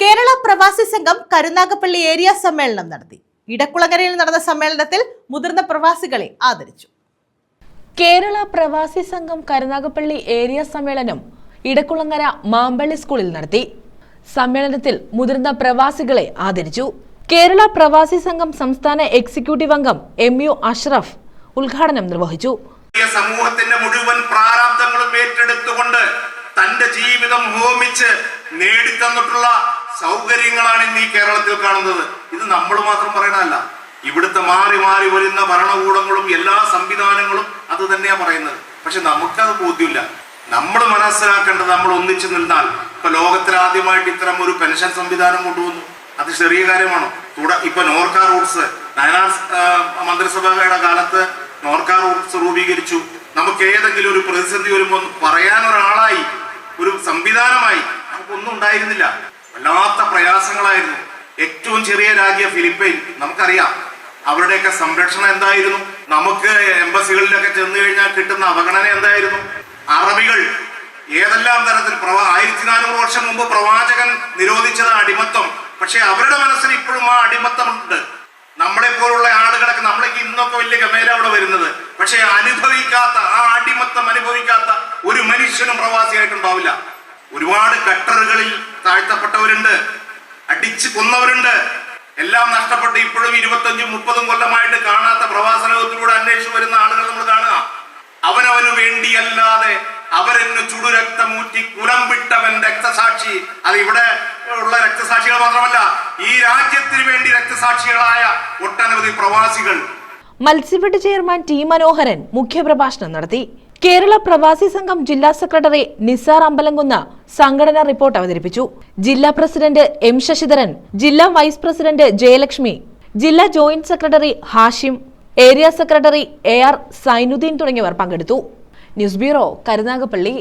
കേരള പ്രവാസി സംഘം കരുനാഗപ്പള്ളി ഏരിയ സമ്മേളനം നടത്തി. ഇടക്കുളങ്ങരയിൽ നടന്ന സമ്മേളനത്തിൽ മുതിർന്ന പ്രവാസികളെ ആദരിച്ചു. കേരള പ്രവാസി സംഘം കരുനാഗപ്പള്ളി ഏരിയ സമ്മേളനം ഇടക്കുളങ്ങര മാമ്പള്ളി സ്കൂളിൽ നടത്തി. സമ്മേളനത്തിൽ മുതിർന്ന പ്രവാസികളെ ആദരിച്ചു. കേരള പ്രവാസി സംഘം സംസ്ഥാന എക്സിക്യൂട്ടീവ് അംഗം MU അഷ്റഫ് ഉദ്ഘാടനം നിർവഹിച്ചു. സമൂഹത്തിന്റെ മുഴുവൻ പ്രാരാബ്ദങ്ങളും ഏറ്റെടുത്തുകൊണ്ട് തന്റെ ജീവിതം ഹോമിച്ച് നേടിത്തന്നിട്ടുള്ള സൗകര്യങ്ങളാണ് ഇന്ന് ഈ കേരളത്തിൽ കാണുന്നത്. ഇത് നമ്മൾ മാത്രം പറയണതല്ല, ഇവിടുത്തെ മാറി മാറി വരുന്ന ഭരണകൂടങ്ങളും എല്ലാ സംവിധാനങ്ങളും അത് തന്നെയാ പറയുന്നത്. പക്ഷെ നമുക്കത് ബോധ്യമില്ല. നമ്മൾ മനസ്സിലാക്കേണ്ടത്, നമ്മൾ ഒന്നിച്ചു നിന്നാൽ, ഇപ്പൊ ലോകത്തിൽ ആദ്യമായിട്ട് ഇത്തരം ഒരു പെൻഷൻ സംവിധാനം കൊണ്ടുവന്നു. അത് ചെറിയ കാര്യമാണോ? ഇപ്പൊ നോർക്ക റൂട്ട്സ് നയനാർ മന്ത്രിസഭയുടെ കാലത്ത് നോർക്ക റൂട്ട്സ് രൂപീകരിച്ചു. നമുക്ക് ഏതെങ്കിലും ഒരു പ്രതിസന്ധി വരുമ്പോൾ പറയാൻ ഒരാളായി, ഒരു സംവിധാനമായി നമുക്കൊന്നും ഉണ്ടായിരുന്നില്ല. വല്ലാത്ത പ്രയാസങ്ങളായിരുന്നു. ഏറ്റവും ചെറിയ രാജ്യ ഫിലിപ്പൈൻ, നമുക്കറിയാം അവരുടെയൊക്കെ സംരക്ഷണം എന്തായിരുന്നു. നമുക്ക് എംബസികളിലൊക്കെ ചെന്ന് കഴിഞ്ഞാൽ കിട്ടുന്ന അവഗണന എന്തായിരുന്നു. അറബികൾ ഏതെല്ലാം തരത്തിൽ 1400 വർഷം മുമ്പ് പ്രവാചകൻ നിരോധിച്ചത് അടിമത്തം. പക്ഷെ അവരുടെ മനസ്സിൽ ഇപ്പോഴും ആ അടിമത്തമുണ്ട്. നമ്മളെ പോലുള്ള ആളുകളൊക്കെ, നമ്മളേക്ക് ഇന്നൊക്കെ വലിയ ഗമേല അവിടെ വരുന്നത്, പക്ഷെ അനുഭവിക്കാത്ത, ആ അടിമത്തം അനുഭവിക്കാത്ത ഒരു മനുഷ്യനും പ്രവാസിയായിട്ടുണ്ടാവില്ല. ഒരുപാട് ഗട്ടറുകളിൽ താഴ്ത്തപ്പെട്ടവരുണ്ട്, അടിച്ചു കൊന്നവരുണ്ട്. എല്ലാം നഷ്ടപ്പെട്ട് ഇപ്പോഴും 25-30 കൊല്ലമായിട്ട് കാണാത്ത പ്രവാസ ലോകത്തിലൂടെ അന്വേഷിച്ചു വരുന്ന ആളുകൾ നമ്മൾ കാണുക. അവനവന് വേണ്ടിയല്ലാതെ അവരെന്ന് ചുടുരക്തമൂറ്റി കുലം വിട്ടവൻ രക്തസാക്ഷി. അത് ഇവിടെ ഉള്ള രക്തസാക്ഷികൾ മാത്രമല്ല, ഈ രാജ്യത്തിന് വേണ്ടി രക്തസാക്ഷികളായ ഒട്ടനവധി പ്രവാസികൾ. മത്സ്യഫെഡ് ചെയർമാൻ T മനോഹരൻ മുഖ്യപ്രഭാഷണം നടത്തി. കേരള പ്രവാസി സംഘം ജില്ലാ സെക്രട്ടറി നിസാർ അമ്പലംകുന്ന് സംഘടനാ റിപ്പോർട്ട് അവതരിപ്പിച്ചു. ജില്ലാ പ്രസിഡന്റ് M ശശിധരൻ, ജില്ലാ വൈസ് പ്രസിഡന്റ് ജയലക്ഷ്മി, ജില്ലാ joint secretary Hashim, area secretary AR Zainuddin തുടങ്ങിയവർ പങ്കെടുത്തു. News bureau, Karunagappally.